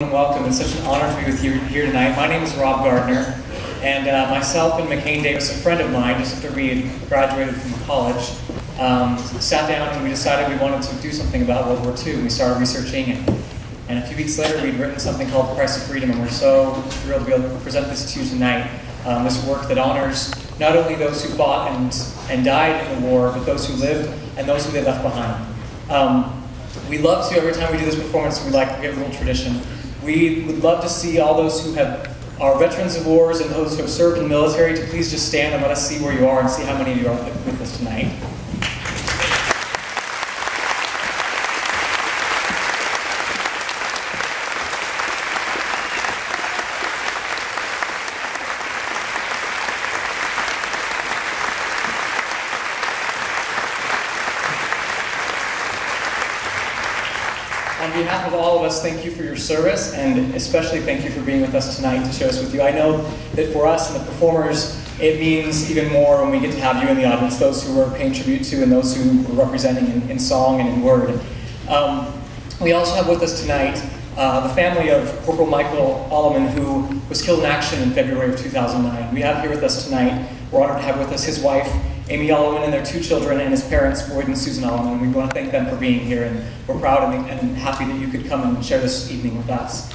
Welcome. It's such an honor to be with you here tonight. My name is Rob Gardner, and myself and McKane Davis, a friend of mine, just after we had graduated from college, sat down and we decided we wanted to do something about World War II. And we started researching, and a few weeks later we'd written something called The Price of Freedom, and we're so thrilled to be able to present this to you tonight. This work that honors not only those who fought and died in the war, but those who lived and those who they left behind. We love to, every time we do this performance, we like to give a little tradition. We would love to see all those who are veterans of wars and those who have served in the military to please just stand and let us see where you are and see how many of you are with us tonight. On behalf of all of us, thank you for your service, and especially thank you for being with us tonight to share this with you. I know that for us and the performers, it means even more when we get to have you in the audience, those who we're paying tribute to and those who we're representing in song and in word. We also have with us tonight the family of Corporal Michael Alleman, who was killed in action in February of 2009. We have here with us tonight, we're honored to have with us his wife, Amy Alleman, and their two children, and his parents, Boyd and Susan Alleman. We want to thank them for being here, and we're proud and happy that you could come and share this evening with us.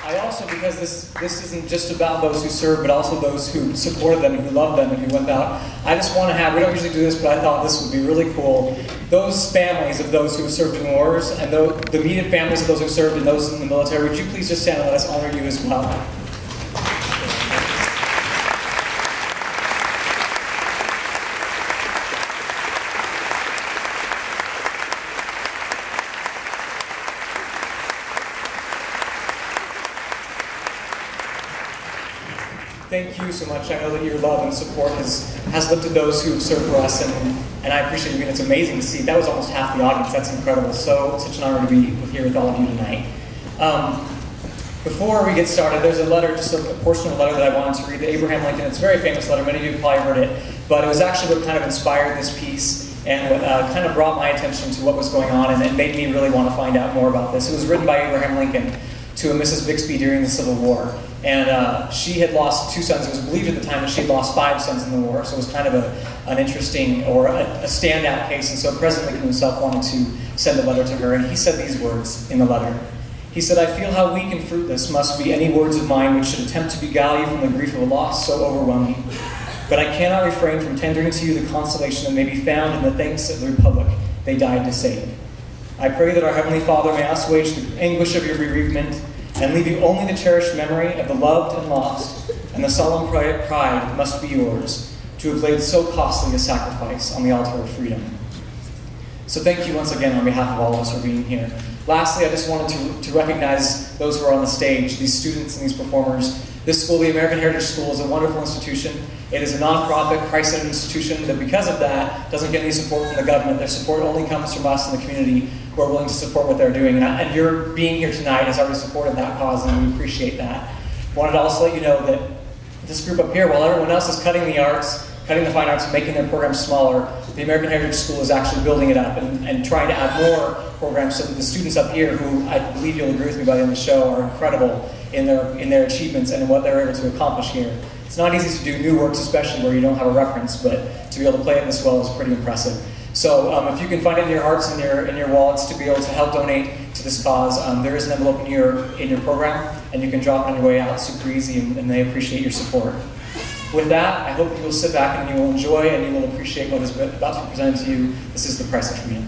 I also, because this isn't just about those who served, but also those who supported them and who loved them and who went out, I just want to have, we don't usually do this, but I thought this would be really cool, those families of those who served in wars, and the immediate families of those who served and those in the military, would you please just stand and let us honor you as well? Thank you so much. I know that your love and support has lifted those who have served for us, and I appreciate you. And it's amazing to see. That was almost half the audience. That's incredible. So such an honor to be here with all of you tonight. Before we get started, there's a letter, just a portion of a letter that I wanted to read to Abraham Lincoln. It's a very famous letter. Many of you have probably heard it, but it was actually what kind of inspired this piece and what kind of brought my attention to what was going on and made me really want to find out more about this. It was written by Abraham Lincoln to a Mrs. Bixby during the Civil War. And she had lost 2 sons. It was believed at the time that she had lost 5 sons in the war, so it was kind of an interesting, or a standout case. And so President Lincoln himself wanted to send a letter to her, and he said these words in the letter. He said, "I feel how weak and fruitless must be any words of mine which should attempt to beguile you from the grief of a loss so overwhelming. But I cannot refrain from tendering to you the consolation that may be found in the thanks of the Republic they died to save. I pray that our Heavenly Father may assuage the anguish of your bereavement, and leave you only the cherished memory of the loved and lost, and the solemn pride must be yours to have laid so costly a sacrifice on the altar of freedom." So thank you once again on behalf of all of us for being here. Lastly, I just wanted to recognize those who are on the stage, these students and these performers. This school, the American Heritage School, is a wonderful institution. It is a nonprofit, Christ-centered institution that, because of that, doesn't get any support from the government. Their support only comes from us in the community who are willing to support what they're doing. And your being here tonight has already supported that cause, and we appreciate that. I wanted to also let you know that this group up here, while everyone else is cutting the arts, cutting the fine arts, and making their programs smaller, the American Heritage School is actually building it up and trying to add more programs so that the students up here, who I believe you'll agree with me by the end of the show, are incredible in their achievements and in what they're able to accomplish here. It's not easy to do new works, especially where you don't have a reference, but to be able to play it this well is pretty impressive. So if you can find it in your hearts and in your wallets to be able to help donate to this cause, there is an envelope in your program, and you can drop it on your way out. It's super easy, and they appreciate your support. With that, I hope that you will sit back and you will enjoy and you will appreciate what is about to be presented to you. This is The Price of Freedom.